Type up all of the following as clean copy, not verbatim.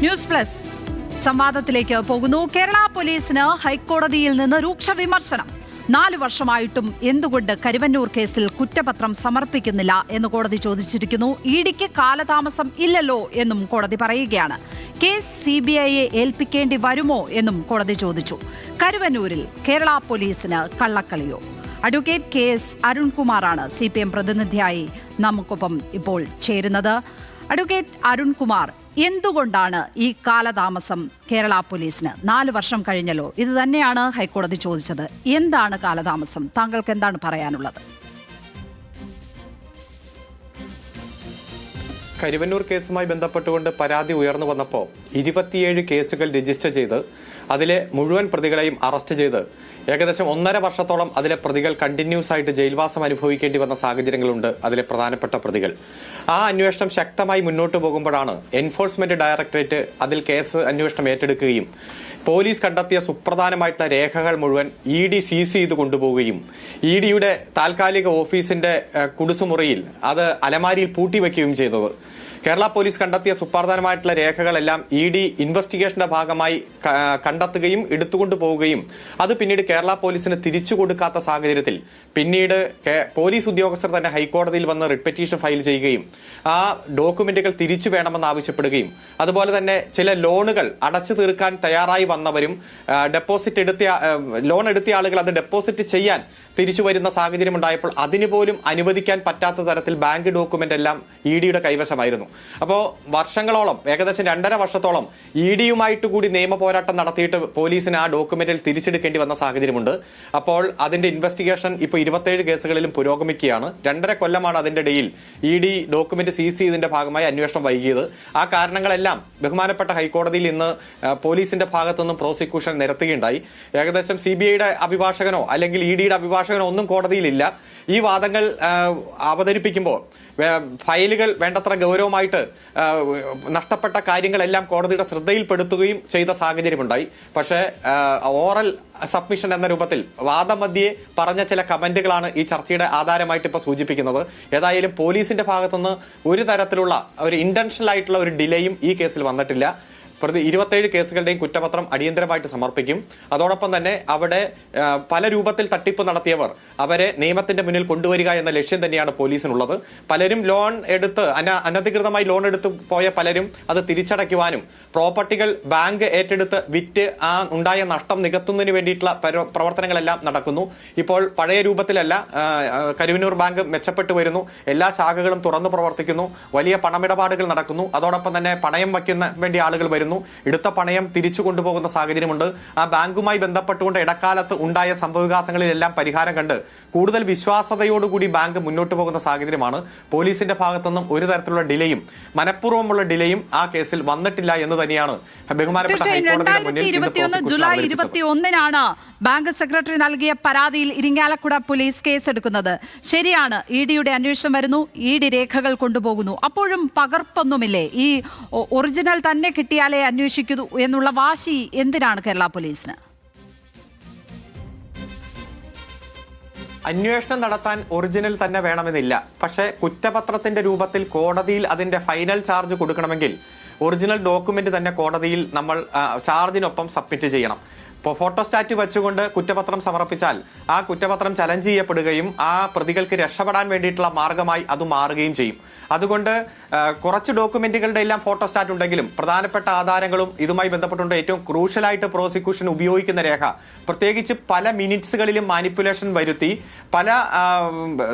News plus സംവാദത്തിലേക്ക് പോകുന്നു. കേരള പോലീസിന് ഹൈക്കോടതിയിൽ നിന്ന് രൂക്ഷ വിമർശനം. 4 വർഷമായിട്ടും എന്തുകൊണ്ട് കരുവന്നൂർ കേസിൽ കുറ്റപത്രം സമർപ്പിക്കുന്നില്ല എന്ന് കോടതി ചോദിച്ചിരിക്കുന്നു. ഇഡിക്ക് കാലതാമസം ഇല്ലല്ലോ എന്നും കോടതി പറയുകയാണ്. കേസ് CBIയെ ഏൽപ്പിക്കേണ്ടി വരുമോ എന്നും കോടതി ചോദിച്ചു. കരുവന്നൂരിൽ കേരള പോലീസിന് കള്ളക്കളിയോ? അഡ്വക്കേറ്റ് KS അരുൺകുമാറാണ് CPM പ്രതിനിധിയായി നമുക്കൊപ്പം ഇപ്പോൾ ചേരുന്നത്. അഡ്വക്കേറ്റ് അരുൺകുമാർ, എന്തുകൊണ്ടാണ് ഈ കാലതാമസം കേരള പോലീസിന്? 4 വർഷം കഴിഞ്ഞല്ലോ. ഇത് തന്നെയാണ് ഹൈക്കോടതി ചോദിച്ചത്. എന്താണ് കാലതാമസം? താങ്കൾക്ക് എന്താണ് പറയാനുള്ളത്? കരുവന്നൂർ കേസുമായി ബന്ധപ്പെട്ടുകൊണ്ട് പരാതി ഉയർന്നു വന്നപ്പോൾ 27 കേസുകൾ രജിസ്റ്റർ ചെയ്ത് അതിലെ മുഴുവൻ പ്രതികളെയും അറസ്റ്റ് ചെയ്ത് ഏകദേശം 1.5 വർഷത്തോളം അതിലെ പ്രതികൾ കണ്ടിന്യൂസ് ആയിട്ട് ജയിൽവാസം അനുഭവിക്കേണ്ടി വന്ന സാഹചര്യങ്ങളുണ്ട്. അതിലെ പ്രധാനപ്പെട്ട പ്രതികൾ ആ അന്വേഷണം ശക്തമായി മുന്നോട്ട് പോകുമ്പോഴാണ് എൻഫോഴ്സ്മെന്റ് ഡയറക്ടറേറ്റ് അതിൽ കേസ് അന്വേഷണം ഏറ്റെടുക്കുകയും പോലീസ് കണ്ടെത്തിയ സുപ്രധാനമായിട്ടുള്ള രേഖകൾ മുഴുവൻ ED സീസ് ചെയ്ത് കൊണ്ടുപോവുകയും EDയുടെ താൽക്കാലിക ഓഫീസിന്റെ കുടുസുമുറിയിൽ അത് അലമാരിയിൽ പൂട്ടിവെക്കുകയും ചെയ്തത്. കേരള പോലീസ് കണ്ടെത്തിയ സുപ്രധാനമായിട്ടുള്ള രേഖകളെല്ലാം ED ഇൻവെസ്റ്റിഗേഷന്റെ ഭാഗമായി കണ്ടെത്തുകയും എടുത്തുകൊണ്ടു പോവുകയും അത് പിന്നീട് കേരള പോലീസിന് തിരിച്ചു കൊടുക്കാത്ത സാഹചര്യത്തിൽ പിന്നീട് പോലീസ് ഉദ്യോഗസ്ഥർ തന്നെ ഹൈക്കോടതിയിൽ വന്ന് റിട്ട് പെറ്റീഷൻ ഫയൽ ചെയ്യുകയും ആ ഡോക്യുമെന്റുകൾ തിരിച്ചു വേണമെന്ന് ആവശ്യപ്പെടുകയും അതുപോലെ തന്നെ ചില ലോണുകൾ അടച്ചു തീർക്കാൻ തയ്യാറായി വന്നവരും ലോൺ എടുത്ത ആളുകൾ അത് ഡെപ്പോസിറ്റ് ചെയ്യാൻ തിരിച്ചു വരുന്ന സാഹചര്യം ഉണ്ടായപ്പോൾ അതിനുപോലും അനുവദിക്കാൻ പറ്റാത്ത തരത്തിൽ ബാങ്ക് ഡോക്യുമെന്റ് എല്ലാം EDയുടെ കൈവശമായിരുന്നു. അപ്പോൾ വർഷങ്ങളോളം ഏകദേശം 2.5 വർഷത്തോളം EDയുമായിട്ട് കൂടി നിയമ പോരാട്ടം നടത്തിയിട്ട് പോലീസിന് ആ ഡോക്യുമെന്റിൽ തിരിച്ചെടുക്കേണ്ടി വന്ന സാഹചര്യമുണ്ട്. അപ്പോൾ അതിന്റെ ഇൻവെസ്റ്റിഗേഷൻ ഇപ്പോൾ 27 കേസുകളിലും പുരോഗമിക്കുകയാണ്. 2.5 കൊല്ലമാണ് അതിന്റെ ഇടയിൽ ED ഡോക്യുമെന്റ് സീസ് ചെയ്തതിന്റെ ഭാഗമായി അന്വേഷണം വൈകിയത്. ആ കാരണങ്ങളെല്ലാം ബഹുമാനപ്പെട്ട ഹൈക്കോടതിയിൽ ഇന്ന് പോലീസിന്റെ ഭാഗത്തുനിന്നും പ്രോസിക്യൂഷൻ നിരത്തുകയുണ്ടായി. ഏകദേശം CBIയുടെ അഭിഭാഷകനോ അല്ലെങ്കിൽ EDയുടെ അഭിഭാഷകനോ ഒന്നും കോടതിയിലില്ല. ഈ വാദങ്ങൾ അവതരിപ്പിക്കുമ്പോൾ ഫയലുകൾ വേണ്ടത്ര ഗൗരവമായിട്ട് നഷ്ടപ്പെട്ട കാര്യങ്ങളെല്ലാം കോടതിയുടെ ശ്രദ്ധയിൽപ്പെടുത്തുകയും ചെയ്ത സാഹചര്യമുണ്ടായി. പക്ഷേ ഓറൽ സബ്മിഷൻ എന്ന രൂപത്തിൽ വാദമധ്യേ പറഞ്ഞ ചില കമന്റുകളാണ് ഈ ചർച്ചയുടെ ആധാരമായിട്ട് ഇപ്പോൾ സൂചിപ്പിക്കുന്നത്. ഏതായാലും പോലീസിന്റെ ഭാഗത്തുനിന്ന് ഒരു തരത്തിലുള്ള ഒരു ഇന്റൻഷണൽ ആയിട്ടുള്ള ഒരു ഡിലേയും ഈ കേസിൽ വന്നിട്ടില്ല. 27 കേസുകളുടെയും കുറ്റപത്രം അടിയന്തരമായിട്ട് സമർപ്പിക്കും. അതോടൊപ്പം തന്നെ അവിടെ പല രൂപത്തിൽ തട്ടിപ്പ് നടത്തിയവർ അവരെ നിയമത്തിന്റെ മുന്നിൽ കൊണ്ടുവരിക എന്ന ലക്ഷ്യം തന്നെയാണ് പോലീസിനുള്ളത്. പലരും ലോൺ എടുത്ത് അനധികൃതമായി ലോൺ എടുത്ത് പോയ പലരും അത് തിരിച്ചടയ്ക്കുവാനും പ്രോപ്പർട്ടികൾ ബാങ്ക് ഏറ്റെടുത്ത് വിറ്റ് ആ ഉണ്ടായ നഷ്ടം നികത്തുന്നതിന് വേണ്ടിയിട്ടുള്ള പ്രവർത്തനങ്ങളെല്ലാം നടക്കുന്നു. ഇപ്പോൾ പഴയ രൂപത്തിലല്ല, കരുവന്നൂർ ബാങ്ക് മെച്ചപ്പെട്ടു വരുന്നു. എല്ലാ ശാഖകളും തുറന്നു പ്രവർത്തിക്കുന്നു. വലിയ പണമിടപാടുകൾ നടക്കുന്നു. അതോടൊപ്പം തന്നെ പണയം വയ്ക്കുന്ന വേണ്ടി ആളുകൾ വരുന്നു. എടുത്ത പണയം തിരിച്ചു കൊണ്ടുപോകുന്ന സാഹചര്യമുണ്ട്. ആ ബാങ്കുമായി ബന്ധപ്പെട്ടുകൊണ്ട് ഇടക്കാലത്ത് ഉണ്ടായ സംഭവവികാസങ്ങളിലെല്ലാം പരിഹാരം കണ്ട് കൂടുതൽ വിശ്വാസതയോടുകൂടി ബാങ്ക് മുന്നോട്ട് പോകുന്ന സാഹചര്യമാണ്. പോലീസിന്റെ ഭാഗത്തുനിന്നും ഒരു തരത്തിലുള്ള ഡിലേയും മനഃപൂർവ്വമുള്ള ഡിലേയും ആ കേസിൽ വന്നിട്ടില്ല എന്ന് തന്നെയാണ് ബഹുമാനപ്പെട്ട ഹൈക്കോടതിയുടെ മുന്നിൽ ജൂലൈ 21 ബാങ്ക് സെക്രട്ടറി നൽകിയ പരാതിയിൽ ഇരിങ്ങാലക്കുട പോലീസ് കേസെടുക്കുന്നത്. ശരിയാണ്, EDയുടെ അന്വേഷണം വരുന്നു, ED രേഖകൾ കൊണ്ടുപോകുന്നു. അപ്പോഴും പകർപ്പൊന്നുമില്ലേ? ഈ ഒറിജിനൽ തന്നെ കിട്ടിയാലേ അന്വേഷിക്കൂ എന്നുള്ള വാശി എന്തിനാണ് കേരള പോലീസിന്? അന്വേഷണം നടത്താൻ ഒറിജിനൽ തന്നെ വേണമെന്നില്ല. പക്ഷേ കുറ്റപത്രത്തിന്റെ രൂപത്തിൽ കോടതിയിൽ അതിന്റെ ഫൈനൽ ചാർജ് കൊടുക്കണമെങ്കിൽ ഒറിജിനൽ ഡോക്യുമെന്റ് തന്നെ കോടതിയിൽ നമ്മൾ ചാർജിനൊപ്പം സബ്മിറ്റ് ചെയ്യണം. ഇപ്പോൾ ഫോട്ടോസ്റ്റാറ്റ് വെച്ചുകൊണ്ട് കുറ്റപത്രം സമർപ്പിച്ചാൽ ആ കുറ്റപത്രം ചലഞ്ച് ചെയ്യപ്പെടുകയും ആ പ്രതികൾക്ക് രക്ഷപ്പെടാൻ വേണ്ടിയിട്ടുള്ള മാർഗമായി അത് മാറുകയും ചെയ്യും. അതുകൊണ്ട് കുറച്ച് ഡോക്യുമെന്റുകളുടെ എല്ലാം ഫോട്ടോസ്റ്റാറ്റ് ഉണ്ടെങ്കിലും പ്രധാനപ്പെട്ട ആധാരങ്ങളും ഇതുമായി ബന്ധപ്പെട്ടുകൊണ്ട് ഏറ്റവും ക്രൂഷ്യലായിട്ട് പ്രോസിക്യൂഷൻ ഉപയോഗിക്കുന്ന രേഖ, പ്രത്യേകിച്ച് പല മിനിറ്റ്സുകളിലും മാനിപ്പുലേഷൻ വരുത്തി പല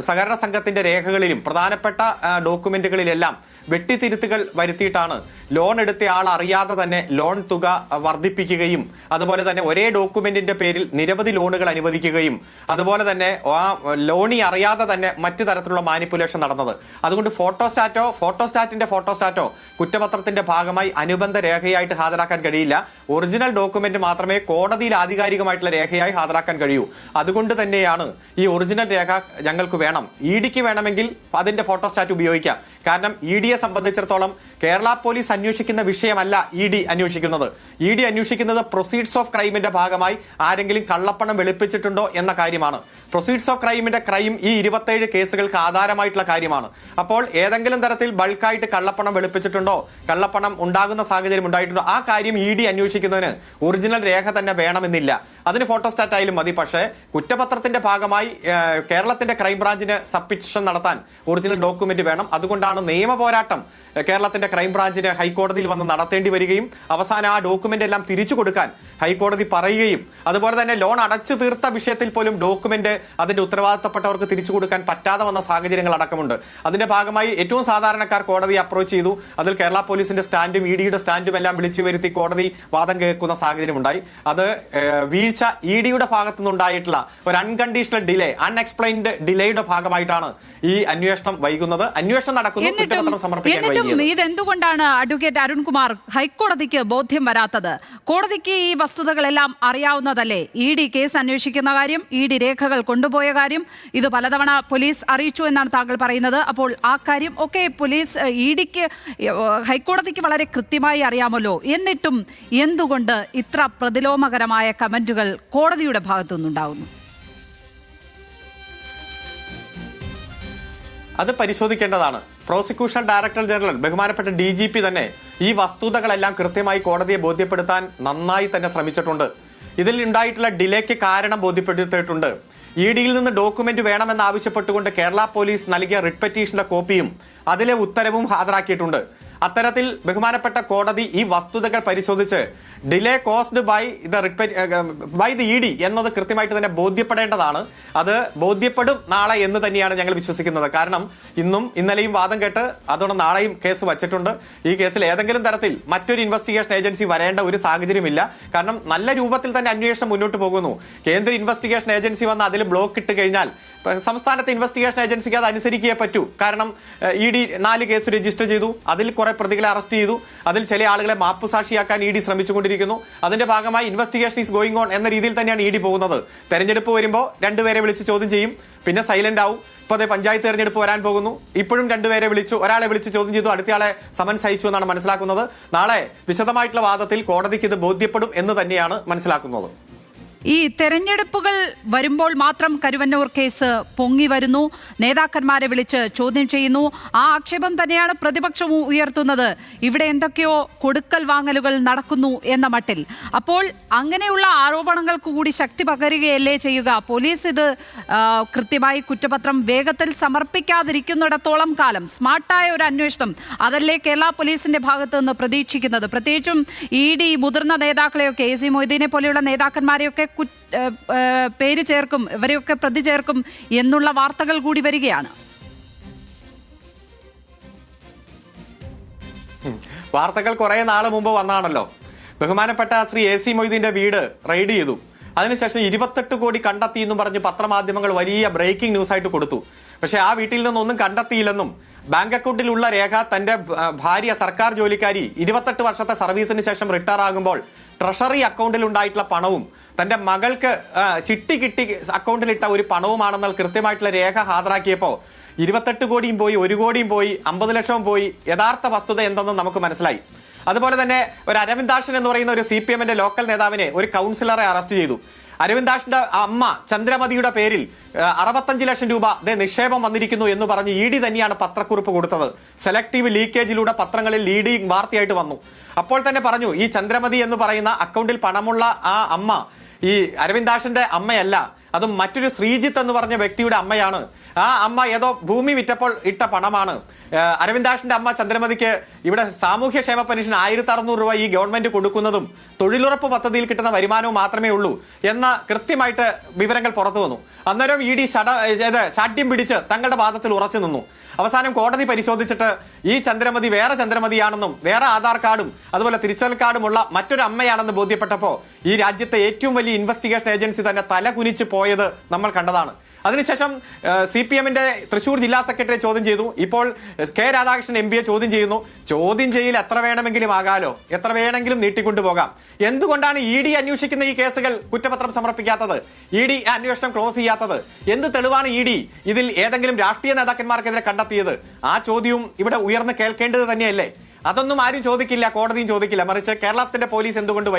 സഹകരണ സംഘത്തിന്റെ രേഖകളിലും പ്രധാനപ്പെട്ട ഡോക്യുമെന്റുകളിലെല്ലാം വെട്ടിത്തിരുത്തുകൾ വരുത്തിയിട്ടാണ് ലോൺ എടുത്ത ആൾ അറിയാതെ തന്നെ ലോൺ തുക വർദ്ധിപ്പിക്കുകയും അതുപോലെ തന്നെ ഒരേ ഡോക്യുമെന്റിന്റെ പേരിൽ നിരവധി ലോണുകൾ അനുവദിക്കുകയും അതുപോലെ തന്നെ ആ ലോണി അറിയാതെ തന്നെ മറ്റു തരത്തിലുള്ള മാനിപ്പുലേഷൻ നടന്നത്. അതുകൊണ്ട് ഫോട്ടോസ്റ്റാറ്റിന്റെ ഫോട്ടോസ്റ്റാറ്റോ കുറ്റപത്രത്തിന്റെ ഭാഗമായി അനുബന്ധ രേഖയായിട്ട് ഹാജരാക്കാൻ കഴിയില്ല. ഒറിജിനൽ ഡോക്യുമെന്റ് മാത്രമേ കോടതിയിൽ ആധികാരികമായിട്ടുള്ള രേഖയായി ഹാജരാക്കാൻ കഴിയൂ. അതുകൊണ്ട് തന്നെയാണ് ഈ ഒറിജിനൽ രേഖ ഞങ്ങൾക്ക് വേണം. EDക്ക് വേണമെങ്കിൽ അതിന്റെ ഫോട്ടോസ്റ്റാറ്റ് ഉപയോഗിക്കാം. കാരണം ED സംബന്ധിച്ചിടത്തോളം കേരള പോലീസ് അന്വേഷിക്കുന്ന വിഷയമല്ല ED അന്വേഷിക്കുന്നത്. ED അന്വേഷിക്കുന്നത് പ്രൊസീഡ്സ് ഓഫ് ക്രൈമിന്റെ ഭാഗമായി ആരെങ്കിലും കള്ളപ്പണം വെളുപ്പിച്ചിട്ടുണ്ടോ എന്ന കാര്യമാണ്. പ്രൊസീഡ്സ് ഓഫ് ക്രൈമിന്റെ ക്രൈം ഈ 27 കേസുകൾക്ക് ആധാരമായിട്ടുള്ള കാര്യമാണ്. അപ്പോൾ ഏതെങ്കിലും തരത്തിൽ ബൾക്കായിട്ട് കള്ളപ്പണം വെളുപ്പിച്ചിട്ടുണ്ടോ, കള്ളപ്പണം ഉണ്ടാകുന്ന സാഹചര്യം ഉണ്ടായിട്ടുണ്ടോ, ആ കാര്യം ED അന്വേഷിക്കുന്നതിന് ഒറിജിനൽ രേഖ തന്നെ വേണമെന്നില്ല. അതിന് ഫോട്ടോസ്റ്റാറ്റ് ആയാലും മതി. പക്ഷേ കുറ്റപത്രത്തിന്റെ ഭാഗമായി കേരളത്തിന്റെ ക്രൈംബ്രാഞ്ചിന് സബ്മിഷൻ നടത്താൻ ഒറിജിനൽ ഡോക്യുമെന്റ് വേണം. അതുകൊണ്ടാണ് നിയമ പോരാട്ടം കേരളത്തിന്റെ ക്രൈംബ്രാഞ്ചിന് ഹൈക്കോടതിയിൽ വന്ന് നടത്തേണ്ടി വരികയും അവസാനം ആ ഡോക്യുമെന്റ് എല്ലാം തിരിച്ചു കൊടുക്കാൻ ഹൈക്കോടതി പറയുകയും അതുപോലെ തന്നെ ലോൺ അടച്ചു തീർത്ത വിഷയത്തിൽ പോലും ഡോക്യുമെന്റ് അതിന്റെ ഉത്തരവാദിത്തപ്പെട്ടവർക്ക് തിരിച്ചു കൊടുക്കാൻ പറ്റാതെ വന്ന സാഹചര്യങ്ങൾ അടക്കമുണ്ട്. അതിന്റെ ഭാഗമായി ഏറ്റവും സാധാരണക്കാർ കോടതിയെ അപ്രോച്ച് ചെയ്തു. അതിൽ കേരള പോലീസിന്റെ സ്റ്റാൻഡും EDയുടെ സ്റ്റാൻഡും എല്ലാം വിളിച്ചു വരുത്തി കോടതി വാദം കേൾക്കുന്ന സാഹചര്യം ഉണ്ടായി. അത് വീഴ്ച EDയുടെ ഭാഗത്തു നിന്നുണ്ടായിട്ടുള്ള ഒരു അൺകണ്ടീഷണൽ ഡിലേ, അൺഎക്സ്പ്ലെയിൻഡ് ഡിലേയുടെ ഭാഗമായിട്ടാണ് ഈ അന്വേഷണം വൈകുന്നത്. അന്വേഷണം നടക്കുന്നു, കുറ്റപത്രം സമർപ്പിക്കാൻ ഇതെന്തുകൊണ്ടാണ് അഡ്വക്കേറ്റ് അരുൺകുമാർ ഹൈക്കോടതിക്ക് ബോധ്യം വരാത്തത്? കോടതിക്ക് ഈ വസ്തുതകളെല്ലാം അറിയാവുന്നതല്ലേ? ED കേസ് അന്വേഷിക്കുന്ന കാര്യം, ED രേഖകൾ കൊണ്ടുപോയ കാര്യം, ഇത് പലതവണ പോലീസ് അറിയിച്ചു എന്നാണ് താങ്കൾ പറയുന്നത്. അപ്പോൾ ആ കാര്യം ഒക്കെ പോലീസ് EDക്ക് ഹൈക്കോടതിക്ക് വളരെ കൃത്യമായി അറിയാമല്ലോ. എന്നിട്ടും എന്തുകൊണ്ട് ഇത്ര പ്രതിലോമകരമായ കമന്റുകൾ കോടതിയുടെ ഭാഗത്തുനിന്നുണ്ടാകുന്നു? അത് പരിശോധിക്കേണ്ടതാണ്. പ്രോസിക്യൂഷൻ ഡയറക്ടർ ജനറൽ ബഹുമാനപ്പെട്ട DGP തന്നെ ഈ വസ്തുതകളെല്ലാം കൃത്യമായി കോടതിയെ ബോധ്യപ്പെടുത്താൻ നന്നായി തന്നെ ശ്രമിച്ചിട്ടുണ്ട്. ഇതിൽ ഉണ്ടായിട്ടുള്ള ഡിലേക്ക് കാരണം ബോധ്യപ്പെടുത്തിയിട്ടുണ്ട്. EDയിൽ നിന്ന് ഡോക്യുമെന്റ് വേണമെന്ന് ആവശ്യപ്പെട്ടുകൊണ്ട് കേരള പോലീസ് നൽകിയ റിട്ട് പെറ്റീഷന്റെ കോപ്പിയും അതിലെ ഉത്തരവും ഹാജരാക്കിയിട്ടുണ്ട്. അത്തരത്തിൽ ബഹുമാനപ്പെട്ട കോടതി ഈ വസ്തുതകൾ പരിശോധിച്ച് delay caused by the ED എന്നത് കൃത്യമായിട്ട് തന്നെ ബോധ്യപ്പെടേണ്ടതാണ്. അത് ബോധ്യപ്പെടും നാളെ എന്ന് തന്നെയാണ് ഞങ്ങൾ വിശ്വസിക്കുന്നത്. കാരണം ഇന്നും ഇന്നലെയും വാദം കേട്ട് അതോടെ നാളെയും കേസ് വച്ചിട്ടുണ്ട്. ഈ കേസിൽ ഏതെങ്കിലും തരത്തിൽ മറ്റൊരു ഇൻവെസ്റ്റിഗേഷൻ ഏജൻസി വരേണ്ട ഒരു സാഹചര്യമില്ല. കാരണം നല്ല രൂപത്തിൽ തന്നെ അന്വേഷണം മുന്നോട്ട് പോകുന്നു. കേന്ദ്ര ഇൻവെസ്റ്റിഗേഷൻ ഏജൻസി വന്ന് അതിൽ ബ്ലോക്ക് ഇട്ട് കഴിഞ്ഞാൽ സംസ്ഥാനത്തെ ഇൻവെസ്റ്റിഗേഷൻ ഏജൻസിക്ക് അത് അനുസരിക്കേ പറ്റൂ. കാരണം ED 4 കേസ് രജിസ്റ്റർ ചെയ്തു, അതിൽ കുറെ പ്രതികളെ അറസ്റ്റ് ചെയ്തു, അതിൽ ചില ആളുകളെ മാപ്പുസാക്ഷിയാക്കാൻ ED ശ്രമിച്ചുകൊണ്ടിരിക്കുന്നു. അതിന്റെ ഭാഗമായി ഇൻവെസ്റ്റിഗേഷൻ ഈസ് ഗോയിങ് ഓൺ എന്ന രീതിയിൽ തന്നെയാണ് ED പോകുന്നത്. തെരഞ്ഞെടുപ്പ് വരുമ്പോൾ 2 പേരെ വിളിച്ച് ചോദ്യം ചെയ്യും, പിന്നെ സൈലന്റ് ആവും. ഇപ്പോൾ അതേ പഞ്ചായത്ത് തെരഞ്ഞെടുപ്പ് വരാൻ പോകുന്നു, ഇപ്പോഴും 2 പേരെ വിളിച്ചു, ഒരാളെ വിളിച്ച് ചോദ്യം ചെയ്തു, അടുത്തയാളെ സമൻസ് അയച്ചു എന്നാണ് മനസ്സിലാക്കുന്നത്. നാളെ വിശദമായിട്ടുള്ള വാദത്തിൽ കോടതിക്ക് ഇത് ബോധ്യപ്പെടും എന്ന് തന്നെയാണ് മനസ്സിലാക്കുന്നത്. ഈ തെരഞ്ഞെടുപ്പുകൾ വരുമ്പോൾ മാത്രം കരുവന്നൂർ കേസ് പൊങ്ങി വരുന്നു, നേതാക്കന്മാരെ വിളിച്ച് ചോദ്യം ചെയ്യുന്നു. ആ ആക്ഷേപം തന്നെയാണ് പ്രതിപക്ഷവും ഉയർത്തുന്നത്. ഇവിടെ എന്തൊക്കെയോ കൊടുക്കൽ വാങ്ങലുകൾ നടക്കുന്നു എന്ന മട്ടിൽ. അപ്പോൾ അങ്ങനെയുള്ള ആരോപണങ്ങൾക്ക് കൂടി ശക്തി പകരുകയല്ലേ ചെയ്യുക? പോലീസ് ഇത് കൃത്യമായി കുറ്റപത്രം വേഗത്തിൽ സമർപ്പിക്കാതിരിക്കുന്നിടത്തോളം കാലം സ്മാർട്ടായ ഒരു അന്വേഷണം അതല്ലേ കേരള പോലീസിന്റെ ഭാഗത്ത് നിന്ന് പ്രതീക്ഷിക്കുന്നത്? പ്രത്യേകിച്ചും ED മുതിർന്ന നേതാക്കളെയൊക്കെ AC മൊയ്തീനെ പോലെയുള്ള നേതാക്കന്മാരെയൊക്കെ പേര് ചേർക്കും, ഇവരെയൊക്കെ പ്രതി ചേർക്കും എന്നുള്ള വാർത്തകൾ കൂടി വരികയാണ്. വാർത്തകൾ കുറെ നാള് മുമ്പ് വന്നാണല്ലോ. ബഹുമാനപ്പെട്ട ശ്രീ AC മൊയ്തീന്റെ വീട് റെയ്ഡ് ചെയ്തു. അതിനുശേഷം 28 കോടി കണ്ടെത്തി എന്നും പറഞ്ഞ് പത്രമാധ്യമങ്ങൾ വലിയ ബ്രേക്കിംഗ് ന്യൂസ് ആയിട്ട് കൊടുത്തു. പക്ഷെ ആ വീട്ടിൽ നിന്നൊന്നും കണ്ടെത്തിയില്ലെന്നും ബാങ്ക് അക്കൗണ്ടിലുള്ള രേഖ തന്റെ ഭാര്യ സർക്കാർ ജോലിക്കാരി 28 വർഷത്തെ സർവീസിന് ശേഷം റിട്ടയർ ആകുമ്പോൾ ട്രഷറി അക്കൗണ്ടിൽ ഉണ്ടായിട്ടുള്ള പണവും തന്റെ മകൾക്ക് ചിട്ടി കിട്ടി അക്കൗണ്ടിലിട്ട ഒരു പണവുമാണെന്നാൽ കൃത്യമായിട്ടുള്ള രേഖ ഹാജരാക്കിയപ്പോൾ 28 കോടിയും പോയി, 1 കോടിയും പോയി, 50 ലക്ഷവും പോയി. യഥാർത്ഥ വസ്തുത എന്തെന്ന് നമുക്ക് മനസ്സിലായി. അതുപോലെ തന്നെ ഒരു അരവിന്ദാക്ഷൻ എന്ന് പറയുന്ന ഒരു CPMന്റെ ലോക്കൽ നേതാവിനെ, ഒരു കൗൺസിലറെ അറസ്റ്റ് ചെയ്തു. അരവിന്ദാക്ഷിന്റെ അമ്മ ചന്ദ്രമതിയുടെ പേരിൽ 65 ലക്ഷം രൂപ നിക്ഷേപം വന്നിരിക്കുന്നു എന്ന് പറഞ്ഞ് ED തന്നെയാണ് പത്രക്കുറിപ്പ് കൊടുത്തത്. സെലക്ടീവ് ലീക്കേജിലൂടെ പത്രങ്ങളിൽ ലീഡിംഗ് വാർത്തയായിട്ട് വന്നു. അപ്പോൾ തന്നെ പറഞ്ഞു ഈ ചന്ദ്രമതി എന്ന് പറയുന്ന അക്കൗണ്ടിൽ പണമുള്ള ആ അമ്മ ഈ അരവിന്ദാക്ഷന്റെ അമ്മയല്ല, അതും മറ്റൊരു ശ്രീജിത്ത് എന്ന് പറഞ്ഞ വ്യക്തിയുടെ അമ്മയാണ്. ആ അമ്മ ഏതോ ഭൂമി വിറ്റപ്പോൾ ഇട്ട പണമാണ്. അരവിന്ദാക്ഷന്റെ അമ്മ ചന്ദ്രമതിക്ക് ഇവിടെ സാമൂഹ്യക്ഷേമ പെൻഷൻ 1600 രൂപ ഈ ഗവൺമെന്റ് കൊടുക്കുന്നതും തൊഴിലുറപ്പ് പദ്ധതിയിൽ കിട്ടുന്ന വരുമാനവും മാത്രമേ ഉള്ളൂ എന്ന കൃത്യമായിട്ട് വിവരങ്ങൾ പുറത്തു വന്നു. അന്നേരം ED ശാഠ്യം പിടിച്ച് തങ്ങളുടെ വാദത്തിൽ ഉറച്ചു നിന്നു. അവസാനം കോടതി പരിശോധിച്ചിട്ട് ഈ ചന്ദ്രമതി വേറെ ചന്ദ്രമതിയാണെന്നും വേറെ ആധാർ കാർഡും അതുപോലെ തിരിച്ചറിയൽ കാർഡുമുള്ള മറ്റൊരു അമ്മയാണെന്ന് ബോധ്യപ്പെട്ടപ്പോൾ ഈ രാജ്യത്തെ ഏറ്റവും വലിയ ഇൻവെസ്റ്റിഗേഷൻ ഏജൻസി തന്നെ തല കുനിച്ച് പോയത് നമ്മൾ കണ്ടതാണ്. അതിനുശേഷം CPM-ന്റെ തൃശൂർ ജില്ലാ സെക്രട്ടറി ചോദ്യം ചെയ്തു. ഇപ്പോൾ കെ രാധാകൃഷ്ണൻ MP ചോദ്യം ചെയ്യുന്നു. ചോദ്യം ചെയ്യൽ എത്ര വേണമെങ്കിലും ആകാലോ, എത്ര വേണമെങ്കിലും നീട്ടിക്കൊണ്ടുപോകാം. എന്തുകൊണ്ടാണ് ED അന്വേഷിക്കുന്ന ഈ കേസുകൾ കുറ്റപത്രം സമർപ്പിക്കാത്തത്? ED അന്വേഷണം ക്ലോസ് ചെയ്യാത്തത്? എന്ത് തെളിവാണ് ED ഇതിൽ ഏതെങ്കിലും രാഷ്ട്രീയ നേതാക്കന്മാർക്കെതിരെ കണ്ടെത്തിയത്? ആ ചോദ്യവും ഇവിടെ ഉയർന്നു കേൾക്കേണ്ടത് തന്നെയല്ലേ? അതൊന്നും ആരും ചോദിക്കില്ല, കോടതിയും ചോദിക്കില്ല. മറിച്ച് കേരളത്തിന്റെ പോലീസ് എന്തുകൊണ്ട്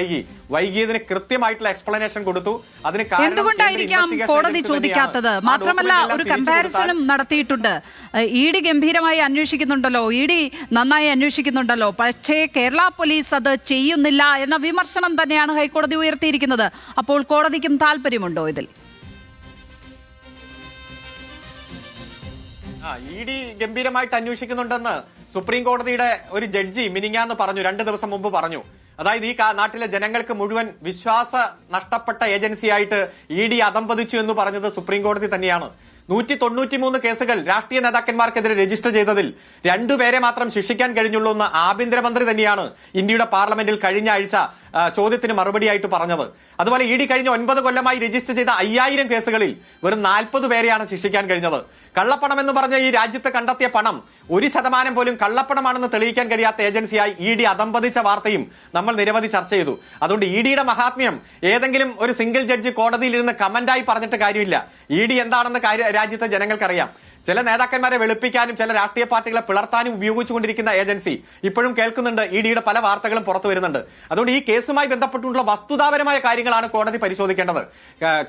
വൈകിയതിന് കൃത്യമായിട്ടുള്ള എക്സ്പ്ലനേഷൻ കൊടുത്തു. അതിന് എന്തുകൊണ്ടായിരിക്കാം കോടതി ചോദിക്കാത്തത്? മാത്രമല്ല, ഒരു കമ്പാരിസണും നടത്തിയിട്ടുണ്ട്. ED ഗംഭീരമായി അന്വേഷിക്കുന്നുണ്ടല്ലോ, ED നന്നായി അന്വേഷിക്കുന്നുണ്ടല്ലോ, പക്ഷേ കേരള പോലീസ് അത് ചെയ്യുന്നില്ല എന്ന വിമർശനം തന്നെയാണ് ഹൈക്കോടതി ഉയർത്തിയിരിക്കുന്നത്. അപ്പോൾ കോടതിക്കും താല്പര്യമുണ്ടോ ഇതിൽ? ED ഗംഭീരമായിട്ട് അന്വേഷിക്കുന്നുണ്ടെന്ന് സുപ്രീം കോടതിയുടെ ഒരു ജഡ്ജി മിനിങ്ങാന്ന് പറഞ്ഞു, 2 ദിവസം മുമ്പ് പറഞ്ഞു. അതായത് ഈ നാട്ടിലെ ജനങ്ങൾക്ക് മുഴുവൻ വിശ്വാസ നഷ്ടപ്പെട്ട ഏജൻസിയായിട്ട് ED അധംപതിച്ചു എന്ന് പറഞ്ഞത് സുപ്രീം കോടതി തന്നെയാണ്. 193 കേസുകൾ രാഷ്ട്രീയ നേതാക്കന്മാർക്കെതിരെ രജിസ്റ്റർ ചെയ്തതിൽ 2 പേരെ മാത്രം ശിക്ഷിക്കാൻ കഴിഞ്ഞുള്ളൂ എന്ന് ആഭ്യന്തരമന്ത്രി തന്നെയാണ് ഇന്ത്യയുടെ പാർലമെന്റിൽ കഴിഞ്ഞ ആഴ്ച ചോദ്യത്തിന് മറുപടിയായിട്ട് പറഞ്ഞത്. അതുപോലെ ED കഴിഞ്ഞ 9 കൊല്ലമായി രജിസ്റ്റർ ചെയ്ത 5000 കേസുകളിൽ വെറും 40 പേരെയാണ് ശിക്ഷിക്കാൻ കഴിഞ്ഞത്. കള്ളപ്പണം എന്ന് പറഞ്ഞ ഈ രാജ്യത്ത് കണ്ടെത്തിയ പണം 1% പോലും കള്ളപ്പണമാണെന്ന് തെളിയിക്കാൻ കഴിയാത്ത ഏജൻസിയായി ED അധംപതിച്ച വാർത്തയും നമ്മൾ നിരവധി ചർച്ച ചെയ്തു. അതുകൊണ്ട് EDയുടെ മഹാത്മ്യം ഏതെങ്കിലും ഒരു സിംഗിൾ ജഡ്ജി കോടതിയിൽ ഇരുന്ന് കമന്റായി പറഞ്ഞിട്ട് കാര്യമില്ല. ED എന്താണെന്ന് രാജ്യത്തെ ജനങ്ങൾക്കറിയാം. ചില നേതാക്കന്മാരെ വെളുപ്പിക്കാനും ചില രാഷ്ട്രീയ പാർട്ടികളെ പിളർത്താനും ഉപയോഗിച്ചുകൊണ്ടിരിക്കുന്ന ഏജൻസി ഇപ്പോഴും കേൾക്കുന്നുണ്ട്. EDയുടെ പല വാർത്തകളും പുറത്തു വരുന്നുണ്ട്. അതുകൊണ്ട് ഈ കേസുമായി ബന്ധപ്പെട്ടുള്ള വസ്തുതാപരമായ കാര്യങ്ങളാണ് കോടതി പരിശോധിക്കേണ്ടത്.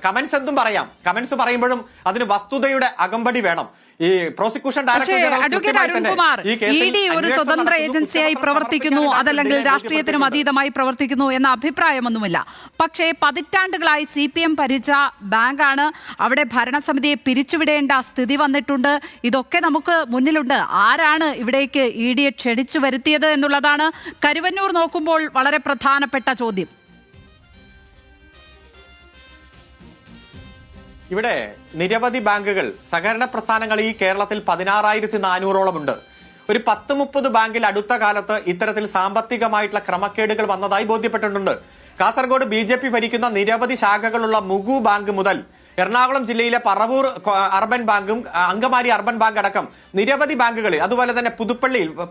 കമന്റ്സ് എന്തും പറയാം. കമന്റ്സ് പറയുമ്പോഴും അതിന് വസ്തുതയുടെ അകമ്പടി വേണം. ഈ പ്രോസിക്യൂഷൻ അഡ്വക്കേറ്റ് അരുൺകുമാർ, ED ഒരു സ്വതന്ത്ര ഏജൻസിയായി പ്രവർത്തിക്കുന്നു, അതല്ലെങ്കിൽ രാഷ്ട്രീയത്തിനും അതീതമായി പ്രവർത്തിക്കുന്നു എന്ന അഭിപ്രായമൊന്നുമില്ല. പക്ഷേ പതിറ്റാണ്ടുകളായി CPM ഭരിച്ച ബാങ്കാണ്. അവിടെ ഭരണസമിതിയെ പിരിച്ചുവിടേണ്ട സ്ഥിതി വന്നിട്ടുണ്ട്. ഇതൊക്കെ നമുക്ക് മുന്നിലുണ്ട്. ആരാണ് ഇവിടേക്ക് EDയെ ക്ഷണിച്ചു വരുത്തിയത് എന്നുള്ളതാണ് കരുവന്നൂർ നോക്കുമ്പോൾ വളരെ പ്രധാനപ്പെട്ട ചോദ്യം. ഇവിടെ നിരവധി ബാങ്കുകൾ, സഹകരണ പ്രസ്ഥാനങ്ങൾ ഈ കേരളത്തിൽ 16,400ഓളം ഉണ്ട്. ഒരു 10-30 ബാങ്കിൽ അടുത്ത കാലത്ത് ഇത്തരത്തിൽ സാമ്പത്തികമായിട്ടുള്ള ക്രമക്കേടുകൾ വന്നതായി ബോധ്യപ്പെട്ടിട്ടുണ്ട്. കാസർഗോഡ് BJP ഭരിക്കുന്ന നിരവധി ശാഖകളുള്ള മുഗു ബാങ്ക് മുതൽ എറണാകുളം ജില്ലയിലെ പറവൂർ അർബൻ ബാങ്കും അങ്കമാലി അർബൻ ബാങ്ക് അടക്കം നിരവധി ബാങ്കുകളിൽ, അതുപോലെ തന്നെ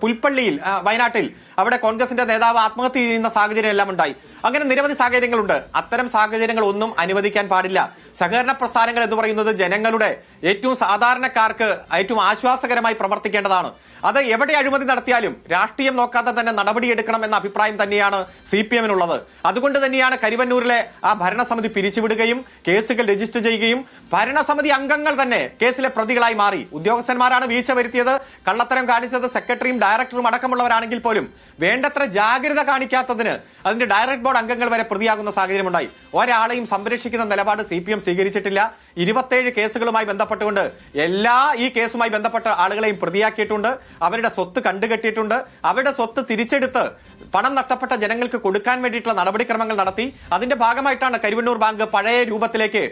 പുൽപ്പള്ളിയിൽ വയനാട്ടിൽ അവിടെ കോൺഗ്രസിന്റെ നേതാവ് ആത്മഹത്യ ചെയ്യുന്ന സാഹചര്യം എല്ലാം ഉണ്ടായി. അങ്ങനെ നിരവധി സാഹചര്യങ്ങളുണ്ട്. അത്തരം സാഹചര്യങ്ങൾ ഒന്നും അനുവദിക്കാൻ പാടില്ല. സഹകരണ പ്രസ്ഥാനങ്ങൾ എന്ന് പറയുന്നത് ജനങ്ങളുടെ ഏറ്റവും സാധാരണക്കാർക്ക് ഏറ്റവും ആശ്വാസകരമായി പ്രവർത്തിക്കേണ്ടതാണ്. അത് എവിടെ അഴിമതി നടത്തിയാലും രാഷ്ട്രീയം നോക്കാതെ തന്നെ നടപടിയെടുക്കണം എന്ന അഭിപ്രായം തന്നെയാണ് CPM-നുള്ളത്. അതുകൊണ്ട് തന്നെയാണ് കരുവന്നൂരിലെ ആ ഭരണസമിതി പിരിച്ചുവിടുകയും കേസുകൾ രജിസ്റ്റർ ചെയ്യുകയും ഭരണസമിതി അംഗങ്ങൾ തന്നെ കേസിലെ പ്രതികളായി മാറി. ഉദ്യോഗസ്ഥന്മാരാണ് വീഴ്ച വരുത്തിയത്, കള്ളത്തരം കാണിച്ചത് സെക്രട്ടറിയും ഡയറക്ടറും അടക്കമുള്ളവരാണെങ്കിൽ പോലും വേണ്ടത്ര ജാഗ്രത കാണിക്കാത്തതിന് അതിന്റെ ഡയറക്ട് ബോർഡ് അംഗങ്ങൾ വരെ പ്രതിയാകുന്ന സാഹചര്യമുണ്ടായി. ഒരാളെയും സംരക്ഷിക്കുന്ന നിലപാട് CPM സ്വീകരിച്ചിട്ടില്ല. 27 കേസുകളുമായി ബന്ധപ്പെട്ടുകൊണ്ട് ഈ കേസുമായി ബന്ധപ്പെട്ട ആളുകളെയും പ്രതിയാക്കിയിട്ടുണ്ട്. അവരുടെ സ്വത്ത് കണ്ടുകെട്ടിയിട്ടുണ്ട്. അവരുടെ സ്വത്ത് തിരിച്ചെടുത്ത് പണം നഷ്ടപ്പെട്ട ജനങ്ങൾക്ക് കൊടുക്കാൻ വേണ്ടിയിട്ടുള്ള നടപടിക്രമങ്ങൾ നടത്തി. അതിന്റെ ഭാഗമായിട്ടാണ് കരുവന്നൂർ ബാങ്ക് പഴയ രൂപത്തിലേക്ക്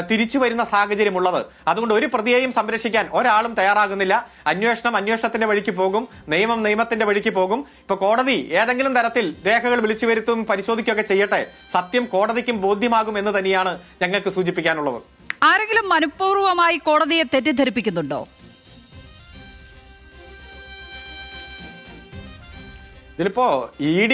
തിരിച്ചു വരുന്ന സാഹചര്യമുള്ളത്. അതുകൊണ്ട് ഒരു പ്രതിയെയും സംരക്ഷിക്കാൻ ഒരാളും തയ്യാറാകുന്നില്ല. അന്വേഷണത്തിന്റെ വഴിക്ക് പോകും, നിയമത്തിന്റെ വഴിക്ക് പോകും. ഇപ്പൊ കോടതി ഏതെങ്കിലും തരത്തിൽ രേഖകൾ വിളിച്ചു വരുത്തും പരിശോധിക്കുകയൊക്കെ ചെയ്യട്ടെ. സത്യം കോടതിക്കും ബോധ്യമാകും എന്ന് തന്നെയാണ് ഞങ്ങൾക്ക് സൂചിപ്പിക്കാനുള്ളത്. ആരെങ്കിലും മനഃപൂർവ്വമായി കോടതിയെ തെറ്റിദ്ധരിപ്പിക്കുന്നുണ്ടോ? ഇതിലിപ്പോ ED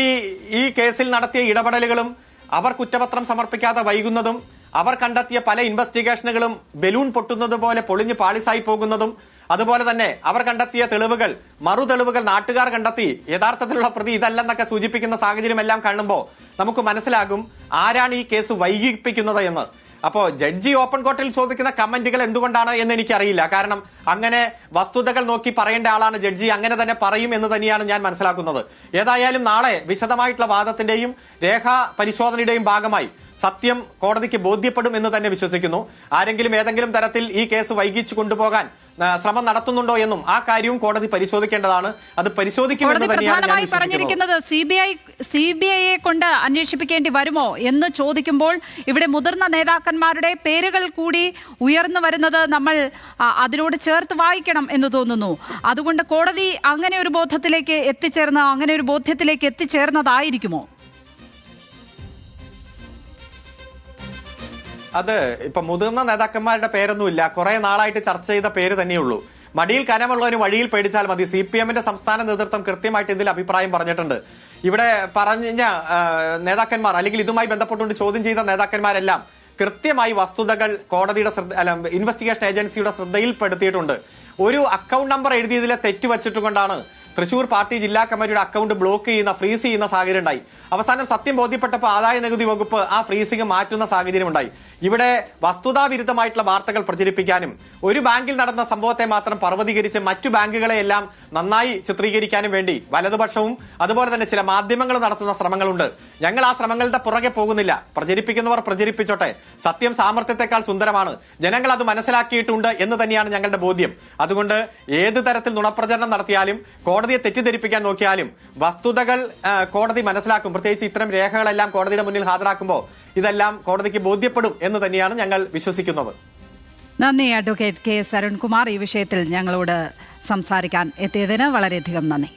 ഈ കേസിൽ നടത്തിയ ഇടപെടലുകളും അവർ കുറ്റപത്രം സമർപ്പിക്കാതെ വൈകുന്നതും അവർ കണ്ടെത്തിയ പല ഇൻവെസ്റ്റിഗേഷനുകളും ബലൂൺ പൊട്ടുന്നത് പോലെ പൊളിഞ്ഞ് പാളിസായി പോകുന്നതും അതുപോലെ തന്നെ അവർ കണ്ടെത്തിയ തെളിവുകൾ മറുതെളിവുകൾ നാട്ടുകാർ കണ്ടെത്തി യഥാർത്ഥത്തിലുള്ള പ്രതി ഇതല്ലെന്നൊക്കെ സൂചിപ്പിക്കുന്ന സാഹചര്യം എല്ലാം കാണുമ്പോൾ നമുക്ക് മനസ്സിലാകും ആരാണ് ഈ കേസ് വൈകിപ്പിക്കുന്നത് എന്ന്. അപ്പോൾ ജഡ്ജി ഓപ്പൺ കോർട്ടിൽ ചോദിക്കുന്ന കമന്റുകൾ എന്തുകൊണ്ടാണ് എന്ന് എനിക്കറിയില്ല. കാരണം അങ്ങനെ വസ്തുതകൾ നോക്കി പറയേണ്ട ആളാണ് ജഡ്ജി, അങ്ങനെ തന്നെ പറയും എന്ന് തന്നെയാണ് ഞാൻ മനസ്സിലാക്കുന്നത്. ഏതായാലും നാളെ വിശദമായിട്ടുള്ള വാദത്തിന്റെയും രേഖാ പരിശോധനയുടെയും ഭാഗമായി സത്യം കോടതിക്ക് ബോധ്യപ്പെടും എന്ന് തന്നെ വിശ്വസിക്കുന്നു. ആരെങ്കിലും ഏതെങ്കിലും തരത്തിൽ ഈ കേസ് വൈകിച്ചു കൊണ്ടുപോകാൻ ശ്രമം നടത്തുന്നുണ്ടോ എന്നും ആ കാര്യവും കോടതി പരിശോധിക്കേണ്ടതാണ്. അത് പരിശോധിക്കുമെന്ന് പ്രധാനമായി പറഞ്ഞിരിക്കുന്നത് CBIയെ കൊണ്ട് അന്വേഷിപ്പിക്കേണ്ടി വരുമോ എന്ന് ചോദിക്കുമ്പോൾ ഇവിടെ മുതിർന്ന നേതാക്കന്മാരുടെ പേരുകൾ കൂടി ഉയർന്നു വരുന്നത് നമ്മൾ അതിനോട് ചേർത്ത് വായിക്കണം എന്ന് തോന്നുന്നു. അതുകൊണ്ട് കോടതി അങ്ങനെ ഒരു ബോധ്യത്തിലേക്ക് എത്തിച്ചേർന്നതായിരിക്കുമോ? അത് ഇപ്പൊ മുതിർന്ന നേതാക്കന്മാരുടെ പേരൊന്നുമില്ല, കുറെ നാളായിട്ട് ചർച്ച ചെയ്ത പേര് തന്നെയുള്ളൂ. മടിയിൽ കനമുള്ളവന് വഴിയിൽ പേടിച്ചാൽ മതി. CPM-ന്റെ സംസ്ഥാന നേതൃത്വം കൃത്യമായിട്ട് ഇതിൽ അഭിപ്രായം പറഞ്ഞിട്ടുണ്ട്. ഇവിടെ പറഞ്ഞ നേതാക്കന്മാർ അല്ലെങ്കിൽ ഇതുമായി ബന്ധപ്പെട്ടുകൊണ്ട് ചോദ്യം ചെയ്ത നേതാക്കന്മാരെല്ലാം കൃത്യമായി വസ്തുതകൾ കോടതിയുടെ ഇൻവെസ്റ്റിഗേഷൻ ഏജൻസിയുടെ ശ്രദ്ധയിൽപ്പെടുത്തിയിട്ടുണ്ട്. ഒരു അക്കൗണ്ട് നമ്പർ എഴുതിയതിലെ തെറ്റ് വച്ചിട്ടുകൊണ്ടാണ് തൃശൂർ പാർട്ടി ജില്ലാ കമ്മിറ്റിയുടെ അക്കൗണ്ട് ബ്ലോക്ക് ചെയ്യുന്ന, ഫ്രീസ് ചെയ്യുന്ന സാഹചര്യം ഉണ്ടായി. അവസാനം സത്യം ബോധ്യപ്പെട്ടപ്പോൾ ആദായ നികുതി വകുപ്പ് ആ ഫ്രീസിംഗ് മാറ്റുന്ന സാഹചര്യം ഉണ്ടായി. ഇവിടെ വസ്തുതാവിരുദ്ധമായിട്ടുള്ള വാർത്തകൾ പ്രചരിപ്പിക്കാനും ഒരു ബാങ്കിൽ നടന്ന സംഭവത്തെ മാത്രം പർവ്വതീകരിച്ച് മറ്റു ബാങ്കുകളെയെല്ലാം നന്നായി ചിത്രീകരിക്കാനും വേണ്ടി വലതുപക്ഷവും അതുപോലെ തന്നെ ചില മാധ്യമങ്ങൾ നടത്തുന്ന ശ്രമങ്ങളുണ്ട്. ഞങ്ങൾ ആ ശ്രമങ്ങളുടെ പുറകെ പോകുന്നില്ല. പ്രചരിപ്പിക്കുന്നവർ പ്രചരിപ്പിച്ചോട്ടെ. സത്യം സാമർത്ഥ്യത്തെക്കാൾ സുന്ദരമാണ്. ജനങ്ങൾ അത് മനസ്സിലാക്കിയിട്ടുണ്ട് എന്ന് തന്നെയാണ് ഞങ്ങളുടെ ബോധ്യം. അതുകൊണ്ട് ഏത് തരത്തിൽ നുണപ്രചരണം നടത്തിയാലും കോടതിയെ തെറ്റിദ്ധരിപ്പിക്കാൻ നോക്കിയാലും വസ്തുതകൾ കോടതി മനസ്സിലാക്കും. പ്രത്യേകിച്ച് ഇത്തരം രേഖകളെല്ലാം കോടതിയുടെ മുന്നിൽ ഹാജരാക്കുമ്പോൾ ഇതെല്ലാം കോടതിക്ക് ബോധ്യപ്പെടും എന്ന് തന്നെയാണ് ഞങ്ങൾ വിശ്വസിക്കുന്നത്. നന്ദി അഡ്വക്കേറ്റ് കെ. അരുൺകുമാർ. ഈ വിഷയത്തിൽ ഞങ്ങളോട് സംസാരിക്കാൻ എത്തിയതിന് വളരെയധികം നന്ദി.